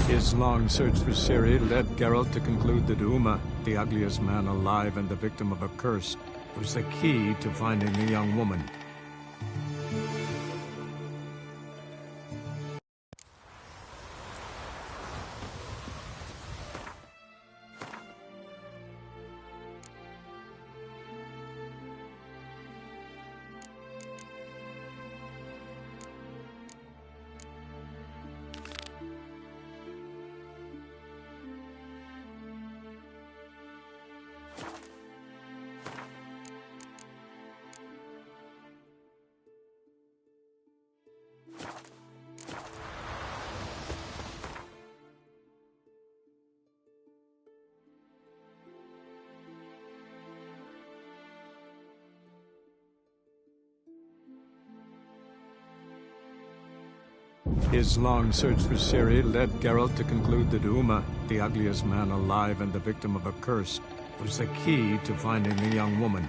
His long search for Ciri led Geralt to conclude that Uma, the ugliest man alive and the victim of a curse, was the key to finding the young woman. His long search for Ciri led Geralt to conclude that Uma, the ugliest man alive and the victim of a curse, was the key to finding the young woman.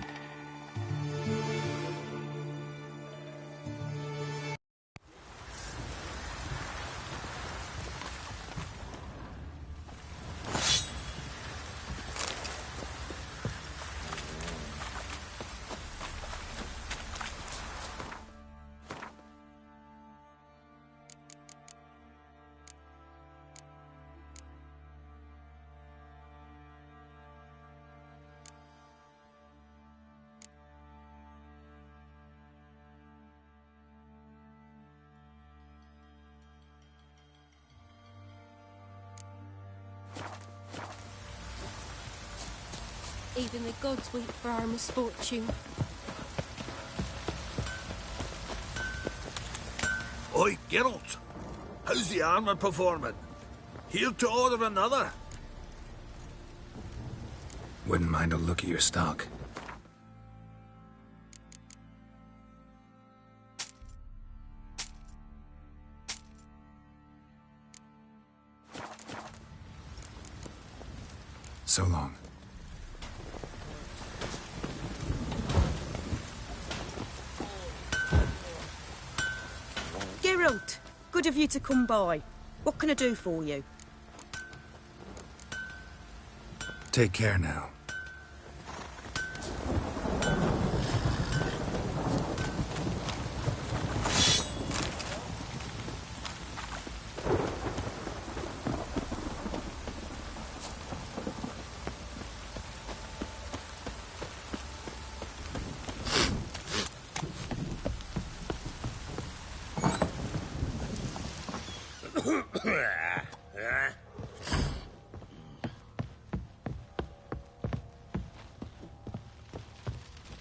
Even the gods weep for our misfortune. Oi, Geralt! How's the armor performing? Here to order another? Wouldn't mind a look at your stock. So long. Geralt, good of you to come by. What can I do for you? Take care now.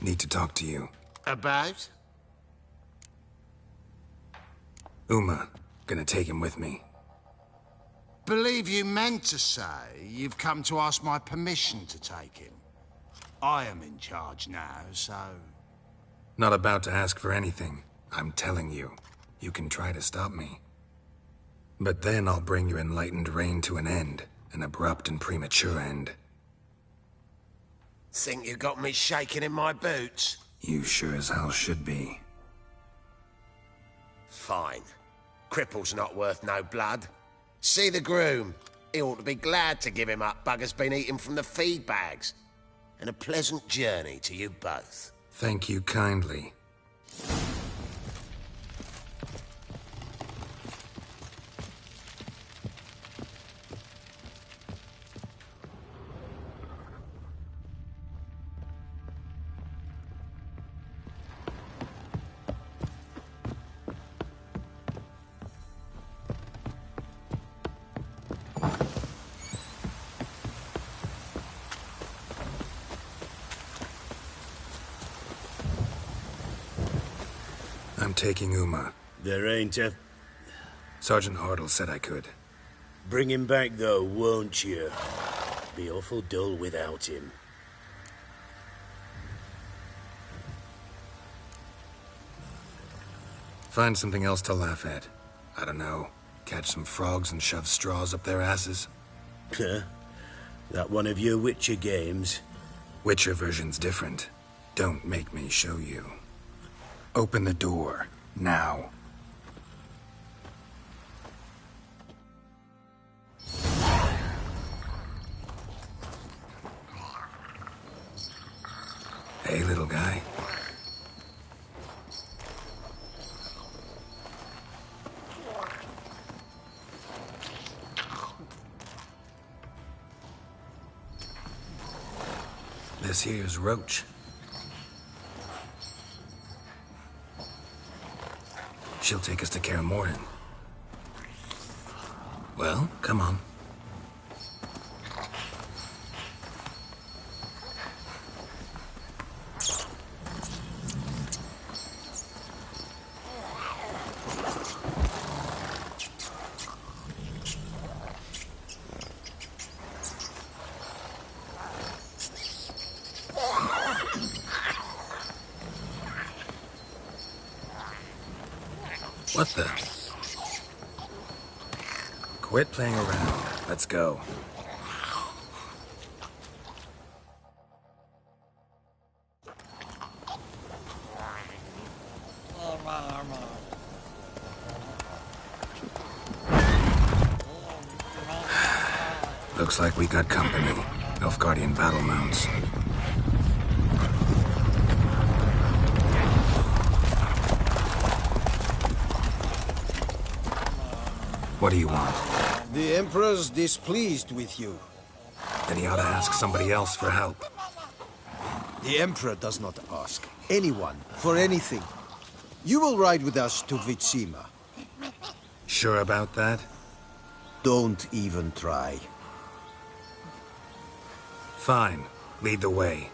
Need to talk to you. About? Uma. Gonna take him with me. Believe you meant to say you've come to ask my permission to take him. I am in charge now, so... Not about to ask for anything. I'm telling you. You can try to stop me. But then I'll bring your enlightened reign to an end. An abrupt and premature end. Think you got me shaking in my boots? You sure as hell should be. Fine. Cripple's not worth no blood. See the groom. He ought to be glad to give him up. Bugger's been eating from the feed bags. And a pleasant journey to you both. Thank you kindly. I'm taking Uma. There ain't a... Sergeant Hartle said I could. Bring him back, though, won't you? Be awful dull without him. Find something else to laugh at. I don't know. Catch some frogs and shove straws up their asses. Huh? That one of your Witcher games? Witcher version's different. Don't make me show you. Open the door, now. little guy. This here's Roach. She'll take us to Kaer Morhen. Well, come on. What the? Quit playing around. Let's go. Looks like we got company. Nilfgaardian battle mounts. What do you want? The Emperor's displeased with you. Then he ought to ask somebody else for help. The Emperor does not ask anyone for anything. You will ride with us to Vitsima. Sure about that? Don't even try. Fine. Lead the way.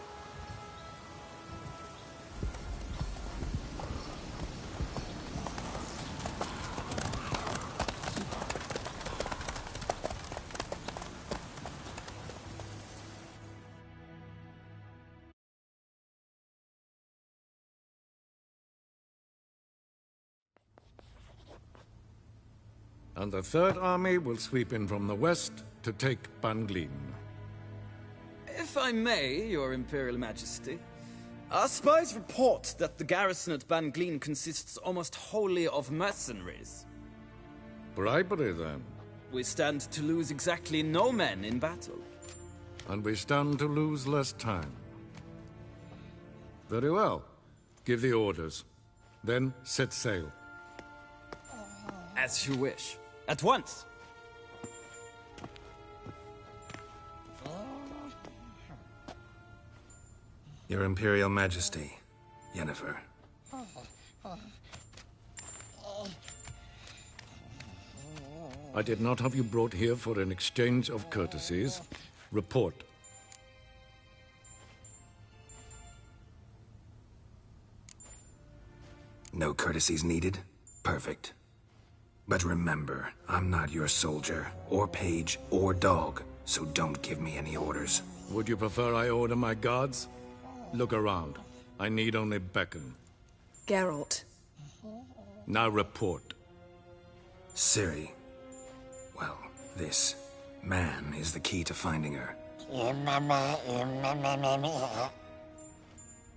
And the Third Army will sweep in from the west to take Ban Glin. If I may, Your Imperial Majesty, our spies report that the garrison at Ban Glin consists almost wholly of mercenaries. Bribery, then. We stand to lose exactly no men in battle. And we stand to lose less time. Very well. Give the orders. Then set sail. As you wish. At once! Your Imperial Majesty, Yennefer. I did not have you brought here for an exchange of courtesies. Report. No courtesies needed? Perfect. But remember, I'm not your soldier, or page, or dog, so don't give me any orders. Would you prefer I order my guards? Look around. I need only beckon. Geralt. Now report. Ciri. Well, this man is the key to finding her.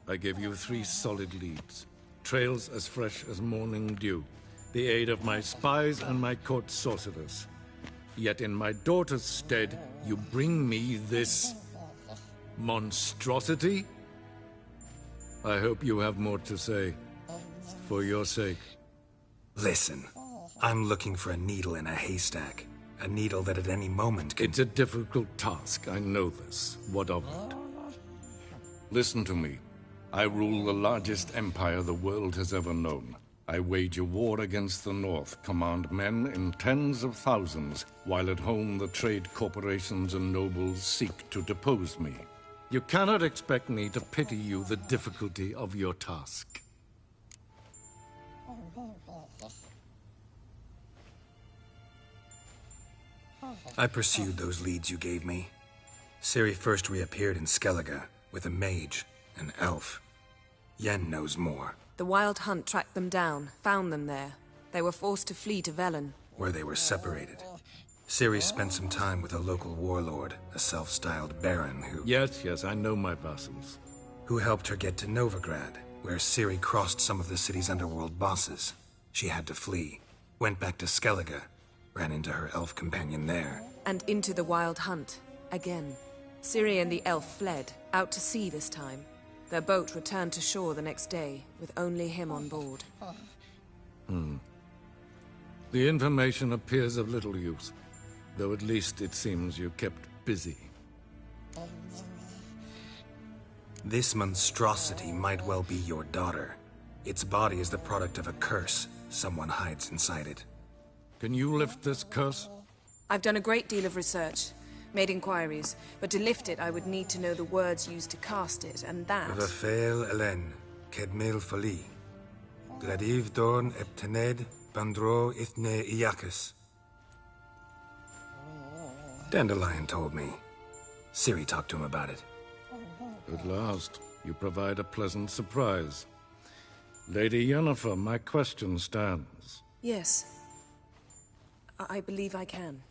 I give you 3 solid leads. Trails as fresh as morning dew. The aid of my spies and my court sorcerers. Yet in my daughter's stead, you bring me this monstrosity? I hope you have more to say. For your sake. Listen, I'm looking for a needle in a haystack. A needle that at any moment could... It's a difficult task, I know this. What of it? Listen to me. I rule the largest empire the world has ever known. I wage a war against the North, command men in tens of thousands, while at home the trade corporations and nobles seek to depose me. You cannot expect me to pity you the difficulty of your task. I pursued those leads you gave me. Ciri first reappeared in Skellige, with a mage, an elf. Yen knows more. The Wild Hunt tracked them down, found them there. They were forced to flee to Velen. Where they were separated. Ciri spent some time with a local warlord, a self-styled baron who... Yes, I know my vassals. Who helped her get to Novigrad, where Ciri crossed some of the city's underworld bosses. She had to flee. Went back to Skellige. Ran into her elf companion there. And into the Wild Hunt. Again. Ciri and the elf fled, out to sea this time. Their boat returned to shore the next day, with only him on board. The information appears of little use, though at least it seems you kept busy. This monstrosity might well be your daughter. Its body is the product of a curse. Someone hides inside it. Can you lift this curse? I've done a great deal of research, made inquiries, but to lift it I would need to know the words used to cast it, and that... Vafel Elen, Kedmil Fali. Gladiv Dorn Eptened, Bandro Ithne Iacus. Dandelion told me. Ciri talked to him about it. At last, you provide a pleasant surprise. Lady Yennefer, my question stands. Yes. I believe I can.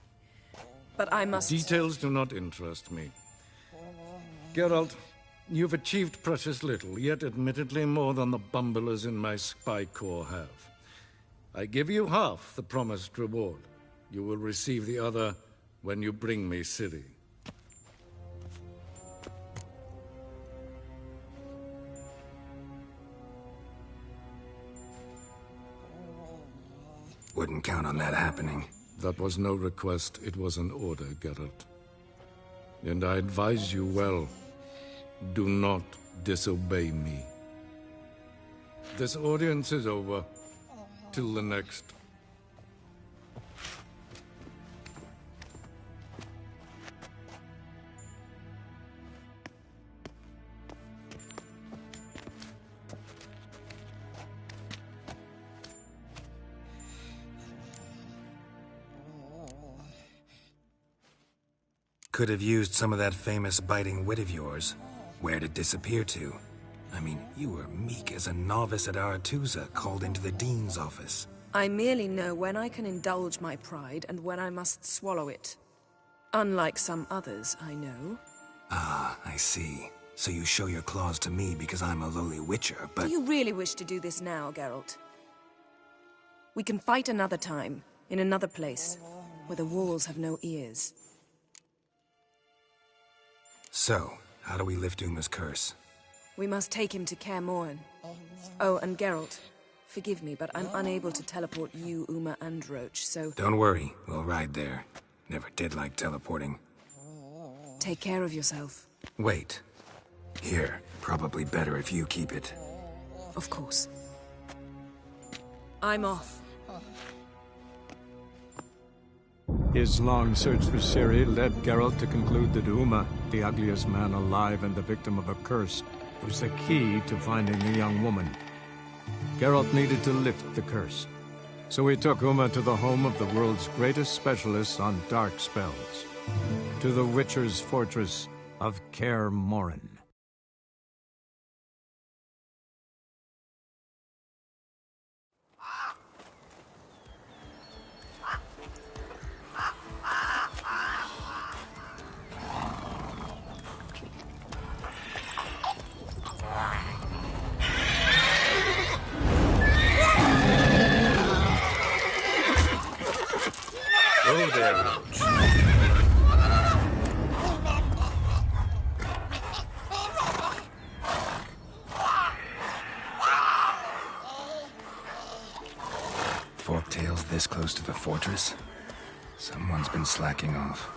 But I must... Details do not interest me. Geralt, you've achieved precious little, yet admittedly more than the bumblers in my spy corps have. I give you half the promised reward. You will receive the other when you bring me Ciri. Wouldn't count on that happening. That was no request, it was an order, Geralt. And I advise you well. Do not disobey me. This audience is over. Till the next. Could have used some of that famous biting wit of yours. Where'd it disappear to? I mean, you were meek as a novice at Aretusa, called into the Dean's office. I merely know when I can indulge my pride and when I must swallow it. Unlike some others, I know. Ah, I see. So you show your claws to me because I'm a lowly witcher, but... Do you really wish to do this now, Geralt? We can fight another time, in another place, where the walls have no ears. So, how do we lift Uma's curse? We must take him to Kaer Morhen. Oh, and Geralt, forgive me, but I'm unable to teleport you, Uma, and Roach, so... Don't worry, we'll ride there. Never did like teleporting. Take care of yourself. Wait. Here, probably better if you keep it. Of course. I'm off. His long search for Ciri led Geralt to conclude that Uma, the ugliest man alive and the victim of a curse, was the key to finding the young woman. Geralt needed to lift the curse, so he took Uma to the home of the world's greatest specialist on dark spells, to the Witcher's fortress of Kaer Morhen. Oh, there, Roach. Forktail's this close to the fortress? Someone's been slacking off.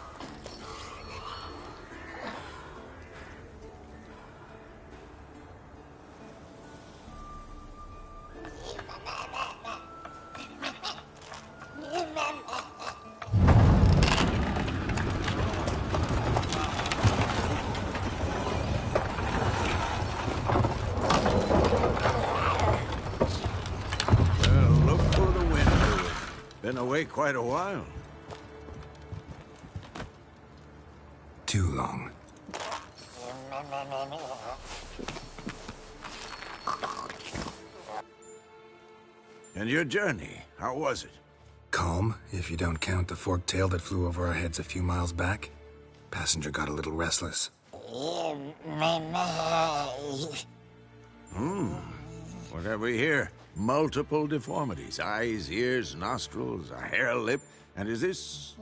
Been away quite a while. Too long. And your journey, how was it? Calm, if you don't count the forktail that flew over our heads a few miles back. Passenger got a little restless. What have we here? Multiple deformities. Eyes, ears, nostrils, a hair lip. And is this...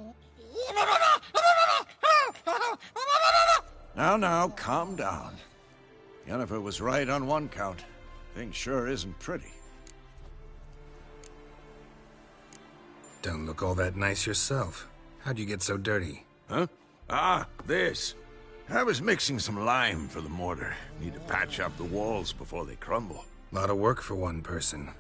Now, calm down. Yennefer was right on one count. Thing sure isn't pretty. Don't look all that nice yourself. How'd you get so dirty? Huh? Ah, this. I was mixing some lime for the mortar. Need to patch up the walls before they crumble. Lot of work for one person.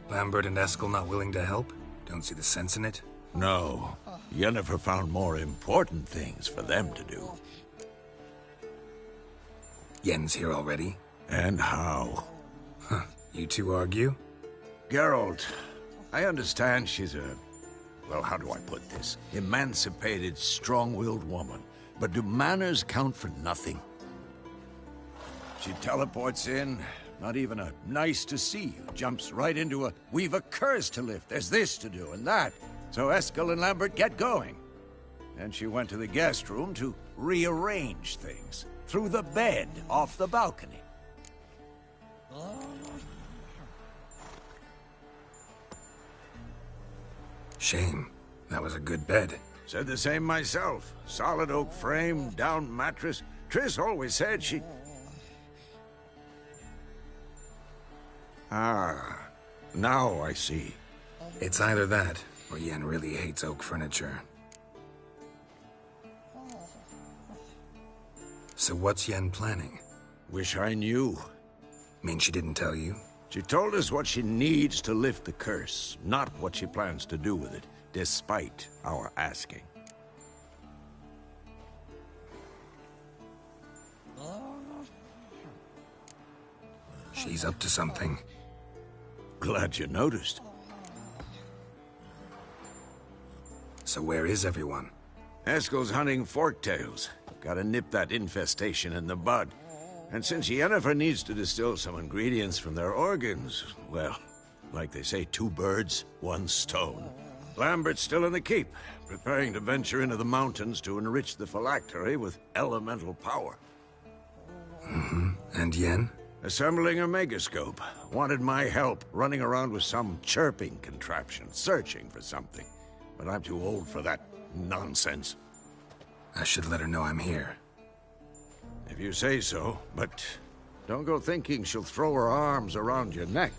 Lambert and Eskel not willing to help? Don't see the sense in it? No. Yennefer found more important things for them to do. Yen's here already? And how? Huh. You two argue? Geralt, I understand she's a... well, how do I put this? Emancipated, strong-willed woman. But do manners count for nothing? She teleports in, not even a nice to see you, jumps right into a we've a curse to lift, there's this to do and that. So Eskel and Lambert get going. Then she went to the guest room to rearrange things. Through the bed, off the balcony. Shame. That was a good bed. Said the same myself. Solid oak frame, down mattress. Triss always said she... Ah, now I see. It's either that, or Yen really hates oak furniture. So what's Yen planning? Wish I knew. Mean she didn't tell you? She told us what she needs to lift the curse, not what she plans to do with it, despite our asking. She's up to something. Glad you noticed. So where is everyone? Eskel's hunting forktails. Gotta nip that infestation in the bud. And since Yennefer needs to distill some ingredients from their organs, well, like they say, 2 birds, 1 stone. Lambert's still in the keep, preparing to venture into the mountains to enrich the phylactery with elemental power. Mm-hmm. And Yen? Assembling a megascope. Wanted my help running around with some chirping contraption, searching for something. But I'm too old for that nonsense. I should let her know I'm here. If you say so, but don't go thinking she'll throw her arms around your neck.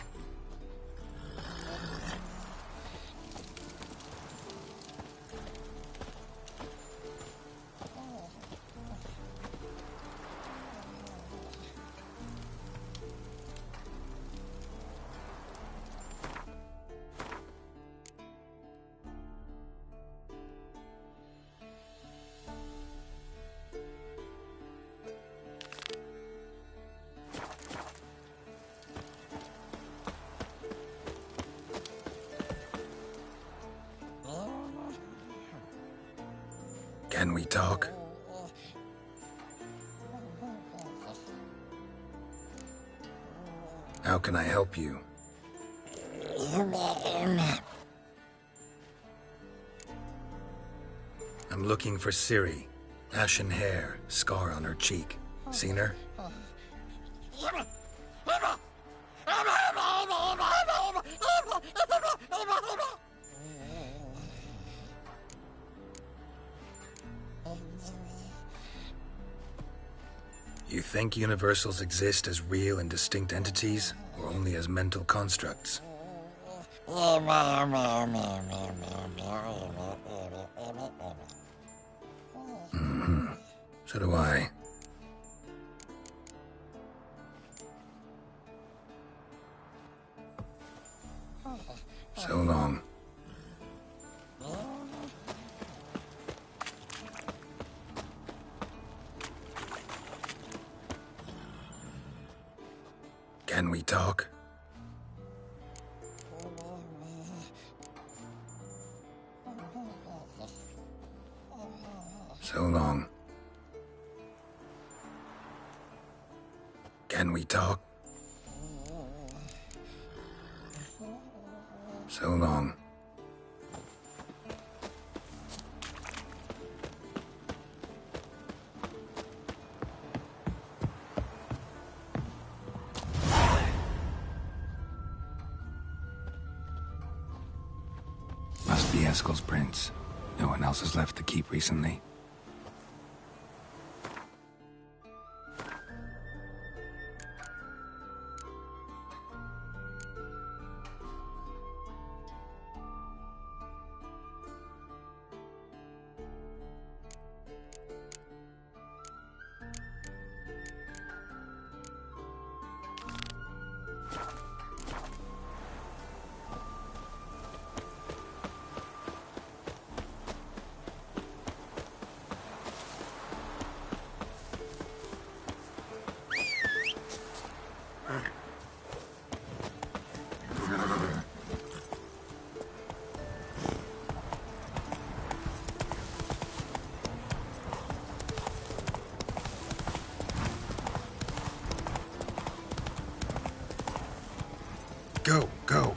Can we talk? How can I help you? I'm looking for Ciri. Ashen hair, scar on her cheek. Seen her? You think universals exist as real and distinct entities, or only as mental constructs? Mm-hmm. So do I. So long. Can we talk? So long. Can we talk? So long. Must be Eskel's prince. No one else has left the keep recently. Go, go.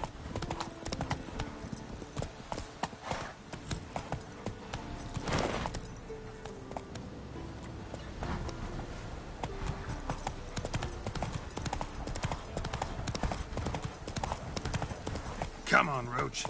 Come on, Roach.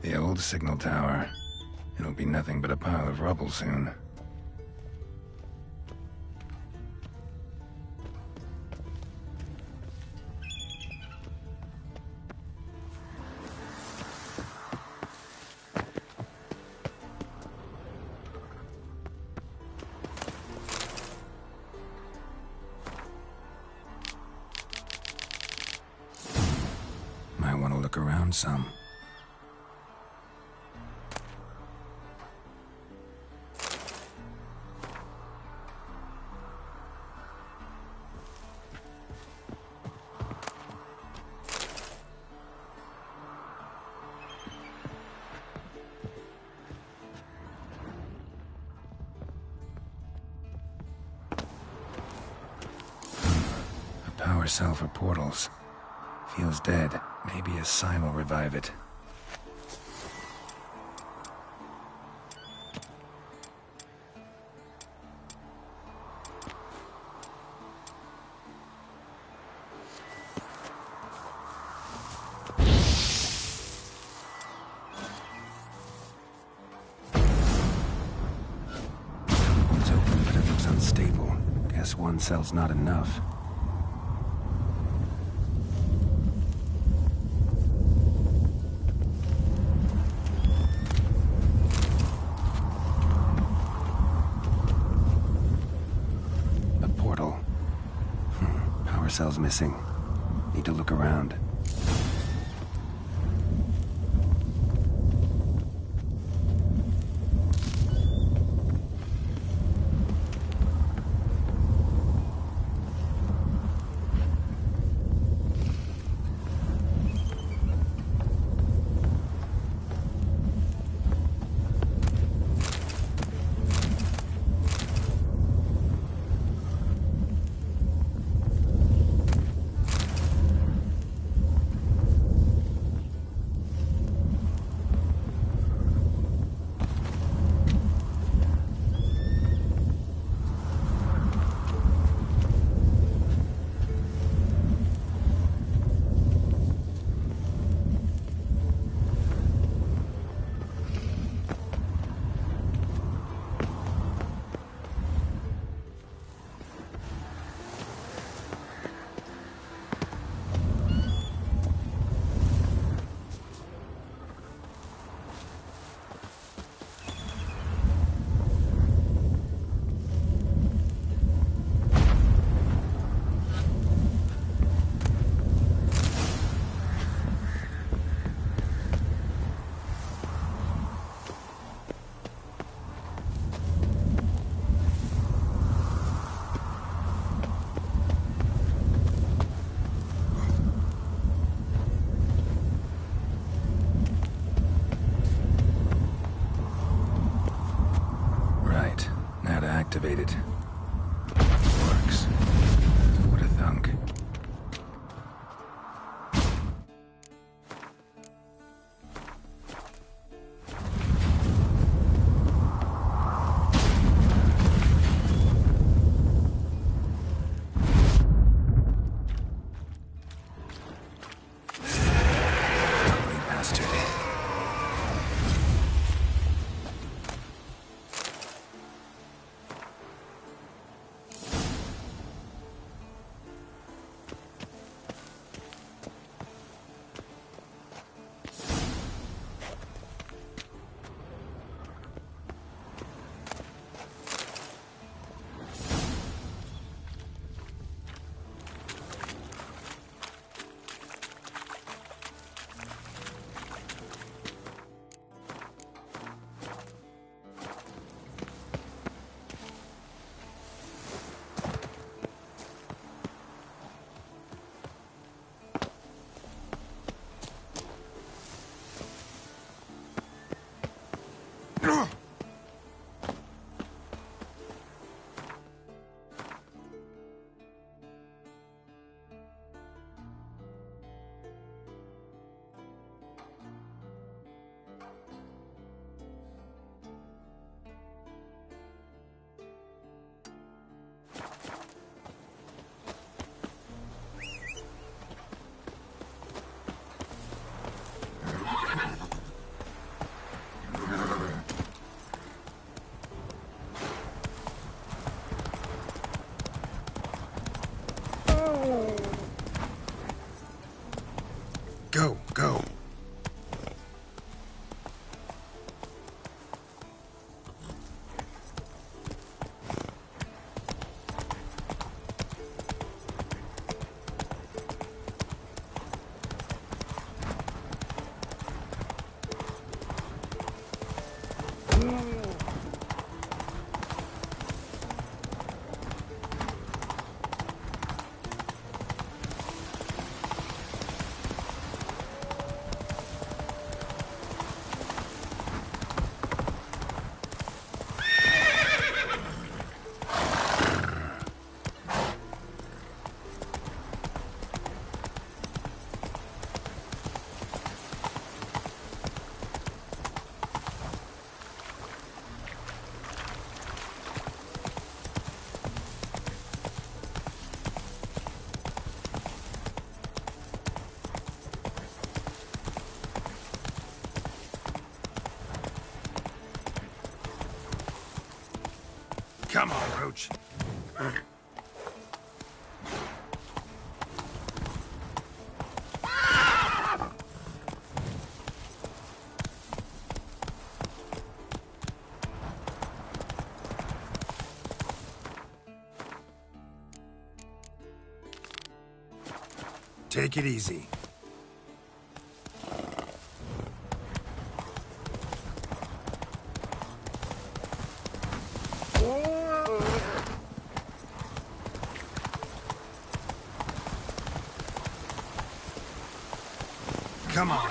The old signal tower. It'll be nothing but a pile of rubble soon. Might want to look around some. Power cell for portals. Feels dead. Maybe a sign will revive it. One's open, but it looks unstable. Guess one cell's not enough. Cell's missing. Need to look around. activated. Works. Who would have thunk? Go. Come on, Roach. Take it easy. Come on.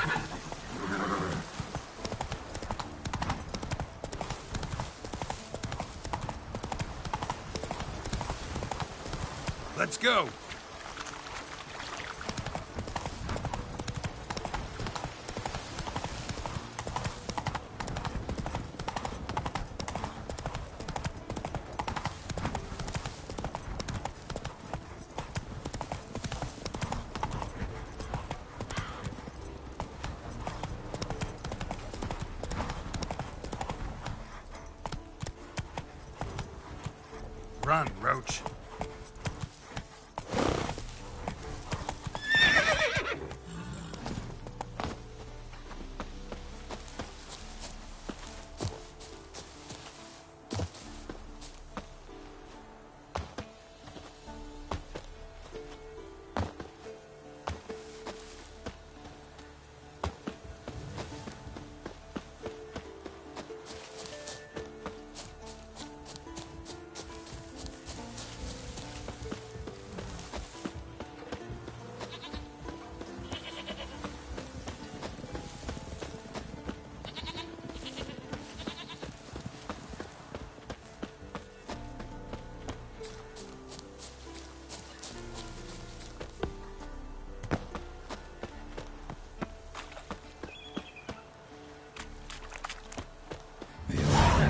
Let's go. Run, Roach.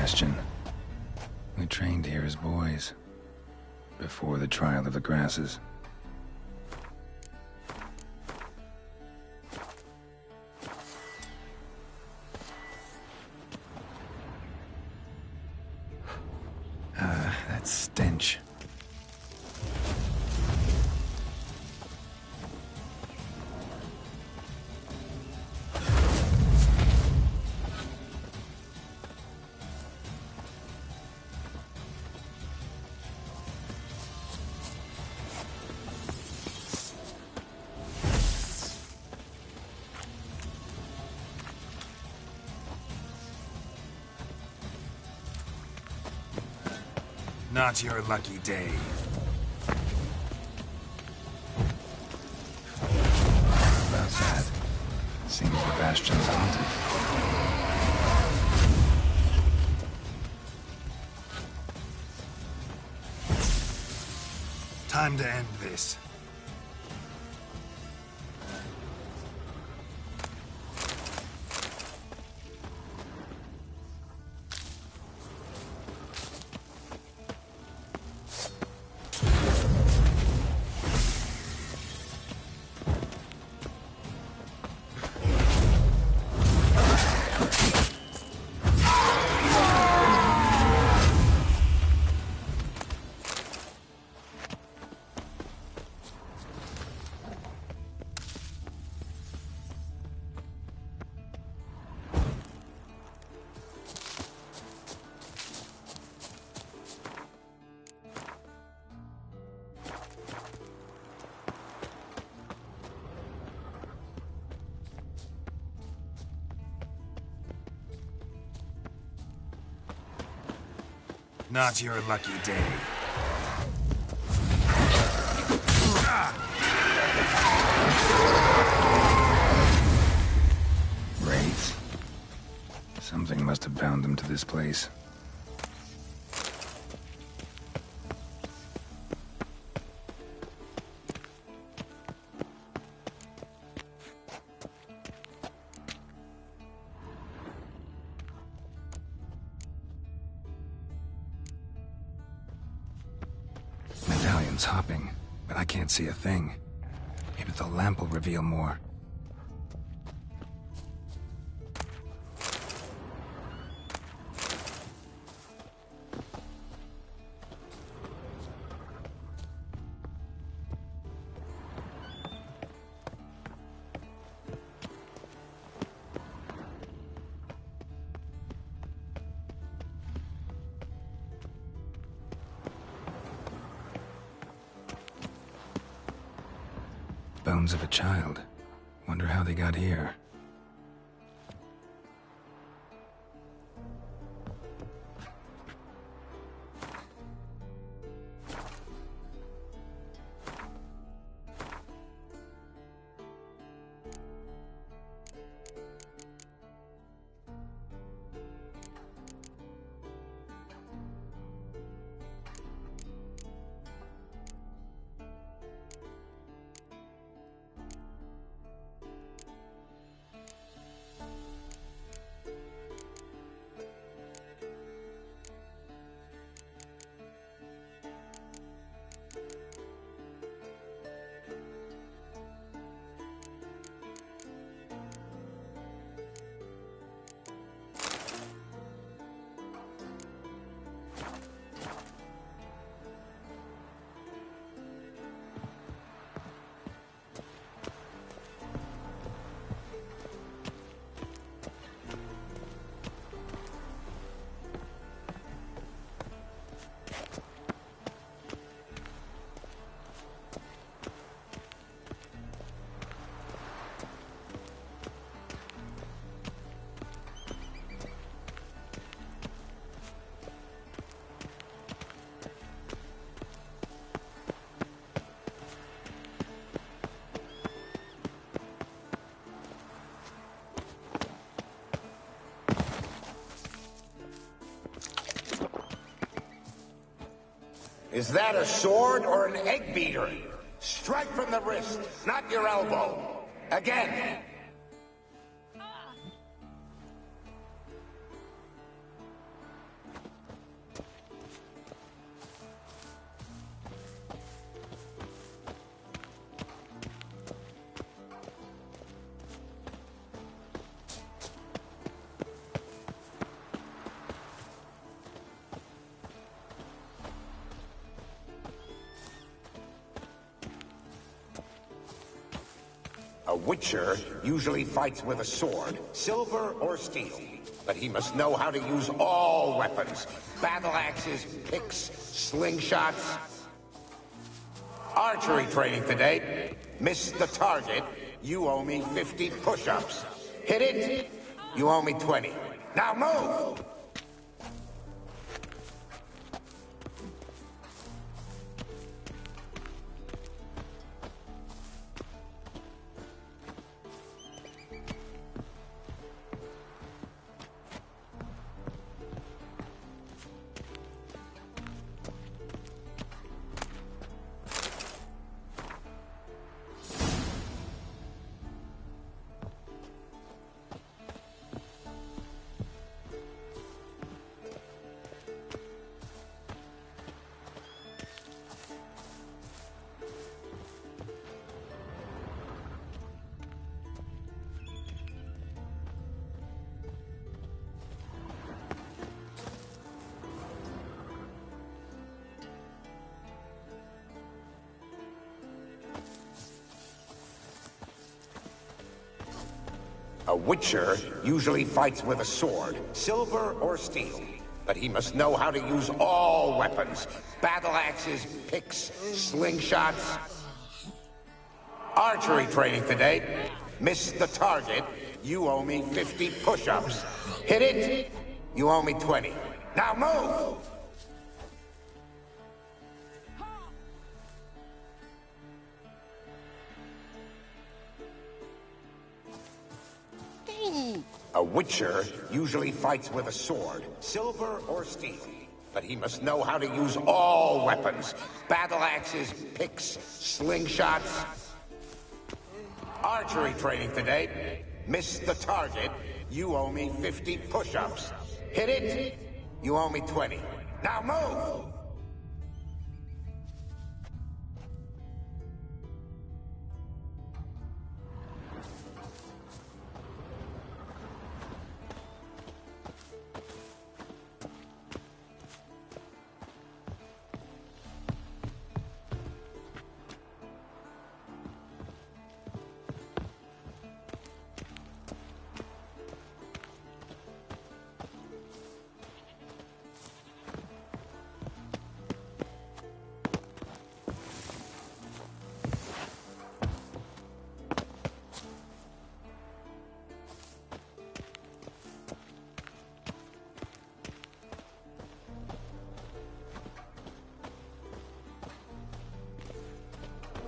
Bastion. We trained here as boys, before the trial of the grasses. That stench. Not your lucky day. About that. Seems the Bastion's haunted. Time to end this. Not your lucky day. Wraiths? Something must have bound them to this place. Medallion's hopping, but I can't see a thing. Maybe the lamp will reveal more. Bones of a child. Wonder how they got here. Is that a sword or an egg beater? Strike from the wrist, not your elbow. Again. Witcher usually fights with a sword, silver or steel. But he must know how to use all weapons. Battle axes, picks, slingshots. Archery training today. Miss the target, you owe me 50 push-ups. Hit it, you owe me 20. Now move! A Witcher usually fights with a sword, silver or steel. But he must know how to use all weapons. Battle axes, picks, slingshots. Archery training today. Miss the target, you owe me 50 push-ups. Hit it, you owe me 20. Now move! A Witcher usually fights with a sword, silver or steel. But he must know how to use all weapons. Battle axes, picks, slingshots. Archery training today. Miss the target, you owe me 50 push-ups. Hit it, you owe me 20. Now move!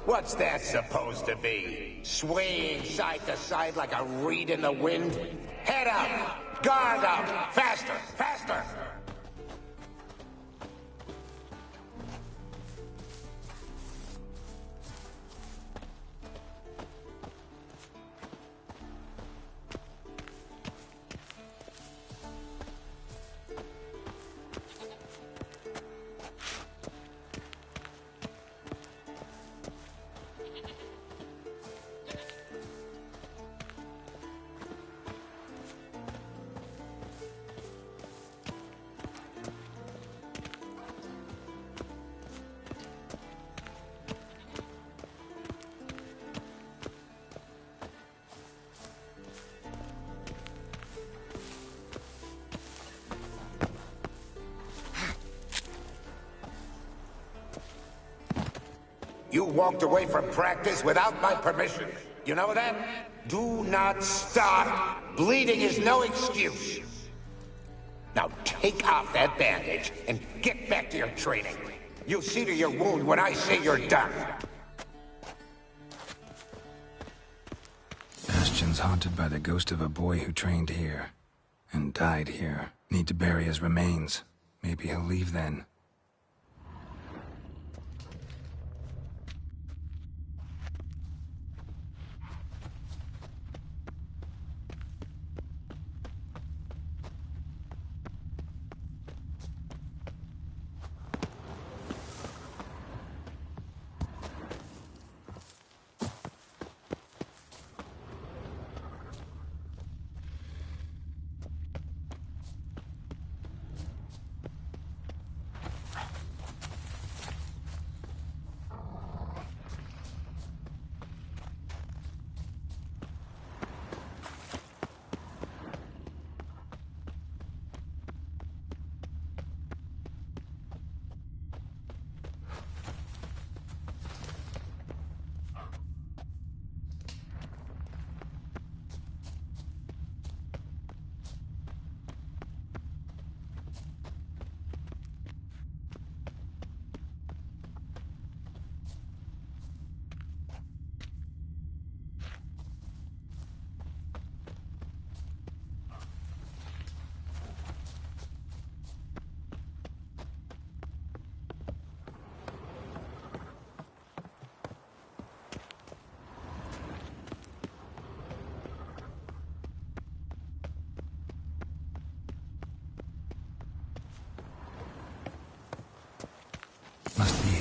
What's that supposed to be? Swaying side to side like a reed in the wind? Head up! Guard up! Faster! Faster! You walked away from practice without my permission. You know that? Do not stop. Bleeding is no excuse. Now take off that bandage and get back to your training. You'll see to your wound when I say you're done. Bastion's haunted by the ghost of a boy who trained here and died here. Need to bury his remains. Maybe he'll leave then.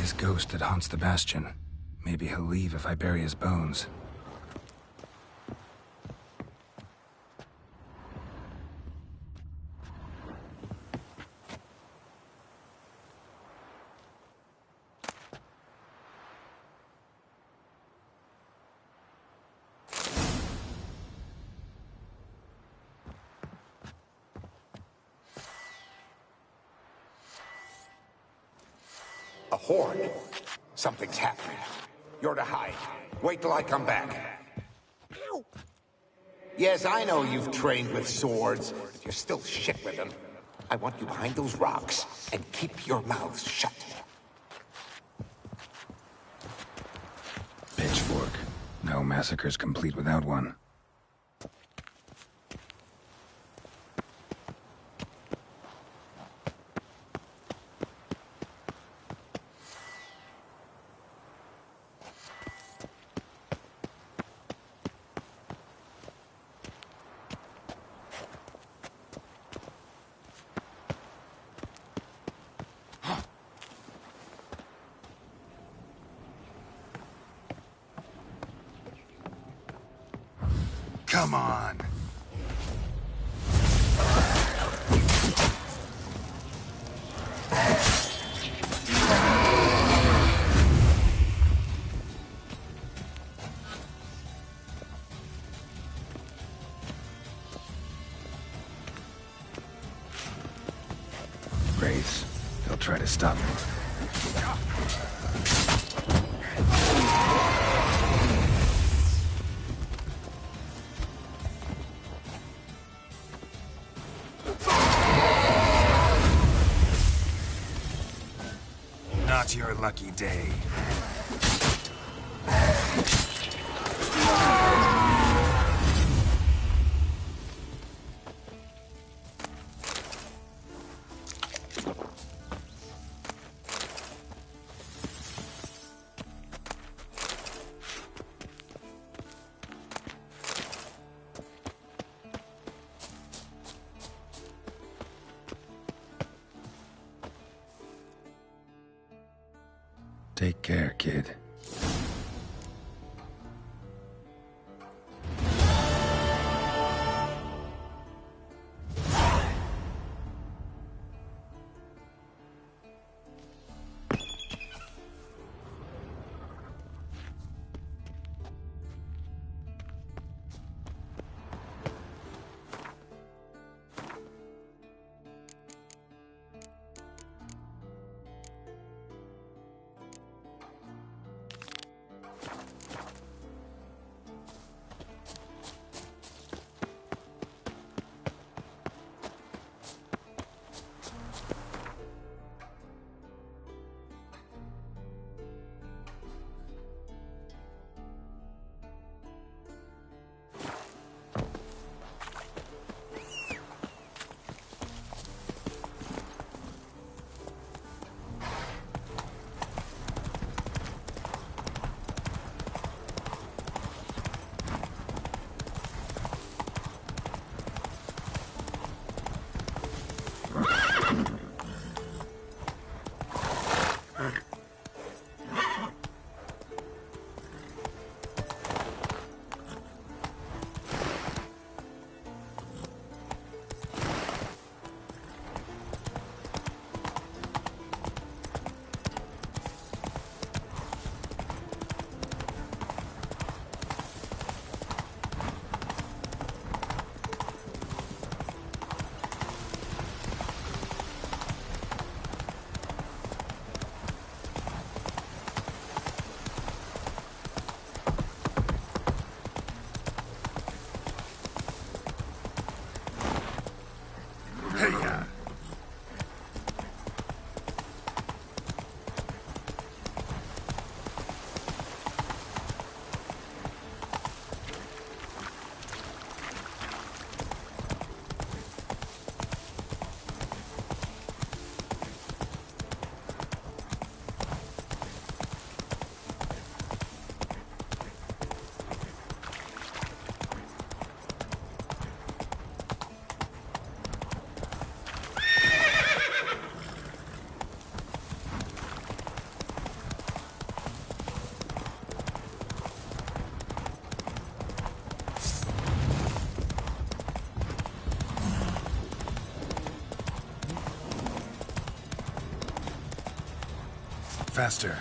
his ghost that haunts the Bastion. Maybe he'll leave if I bury his bones. A horde. Something's happening. You're to hide. Wait till I come back. Ow. Yes, I know you've trained with swords, but you're still shit with them. I want you behind those rocks, and keep your mouths shut. Pitchfork. No massacre's complete without one. Come on! Wraiths. They'll try to stop me. Not your lucky day. Take care, kid. faster.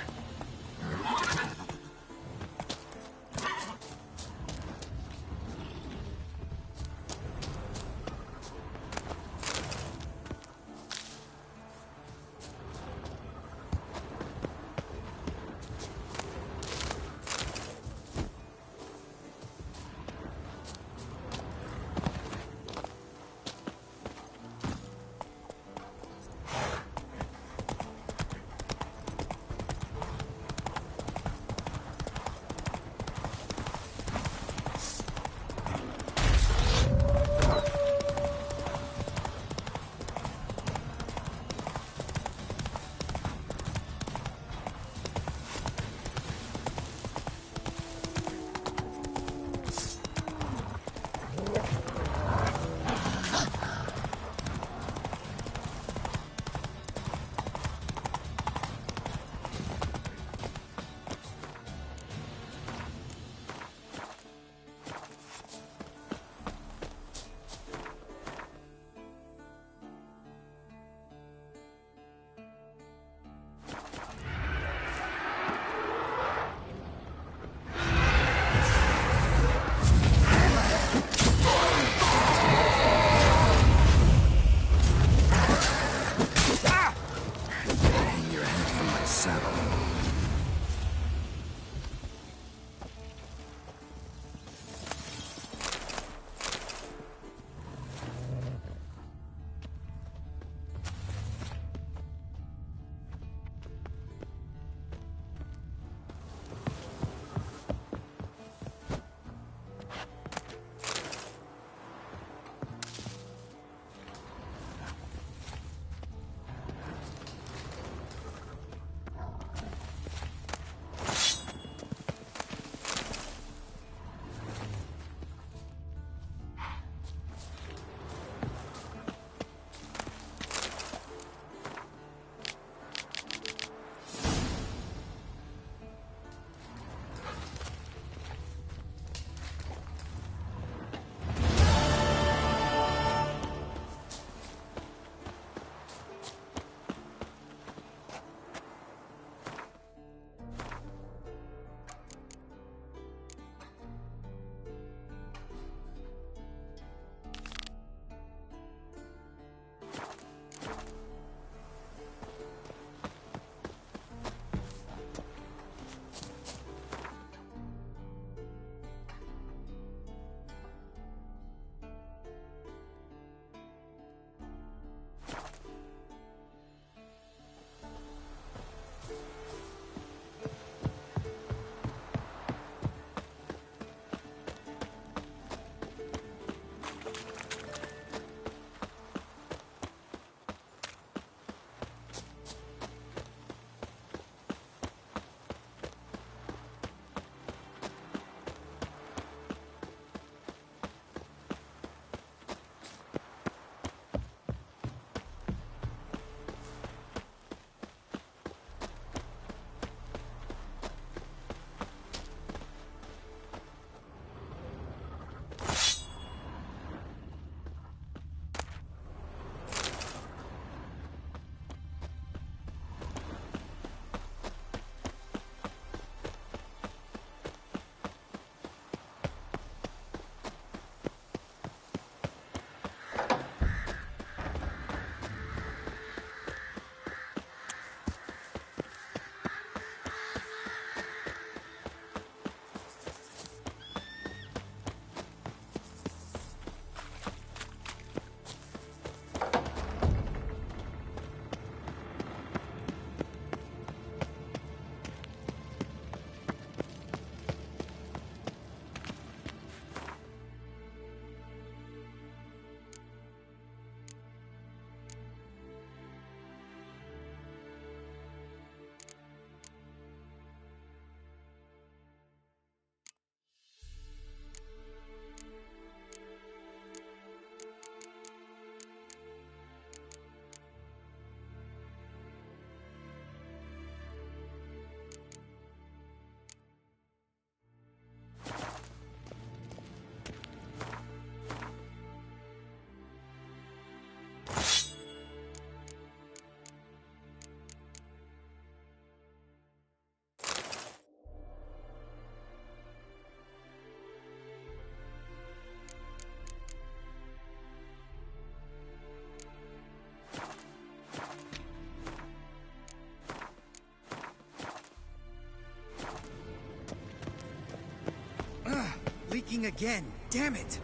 leaking again. Damn it!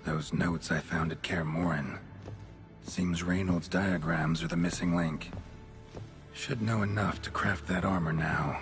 Those notes I found at Kaer Morhen. Seems Reynold's diagrams are the missing link. Should know enough to craft that armor now.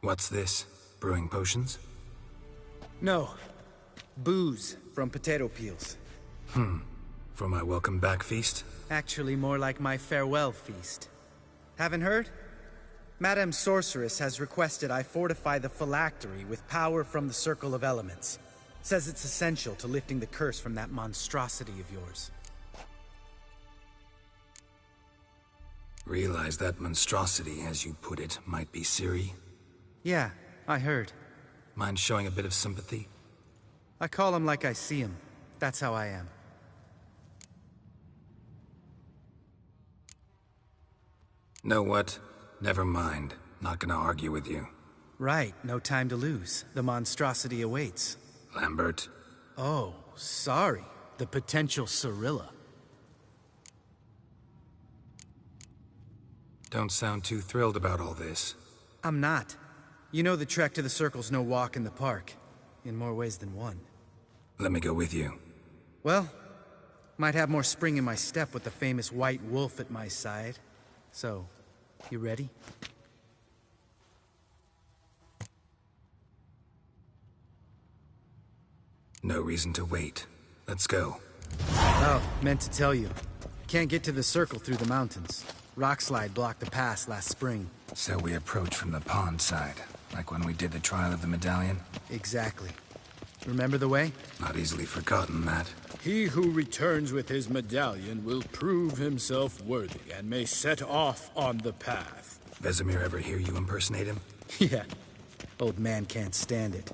What's this? Brewing potions? No. Booze from potato peels. For my welcome back feast? Actually, more like my farewell feast. Haven't heard? Madame Sorceress has requested I fortify the phylactery with power from the Circle of Elements. Says it's essential to lifting the curse from that monstrosity of yours. Realize that monstrosity, as you put it, might be Ciri? Yeah, I heard. Mind showing a bit of sympathy? I call him like I see him. That's how I am. Know what? Never mind. Not gonna argue with you. Right, no time to lose. The monstrosity awaits. Lambert. Oh, sorry. The potential Cirilla. Don't sound too thrilled about all this. I'm not. You know the trek to the Circle's no walk in the park. In more ways than one. Let me go with you. Well, might have more spring in my step with the famous White Wolf at my side. So, you ready? No reason to wait. Let's go. Oh, meant to tell you. Can't get to the Circle through the mountains. Rockslide blocked the pass last spring. So we approach from the pond side, like when we did the trial of the medallion? Exactly. Remember the way? Not easily forgotten, that. He who returns with his medallion will prove himself worthy and may set off on the path. Vesemir ever hear you impersonate him? Yeah. Old man can't stand it.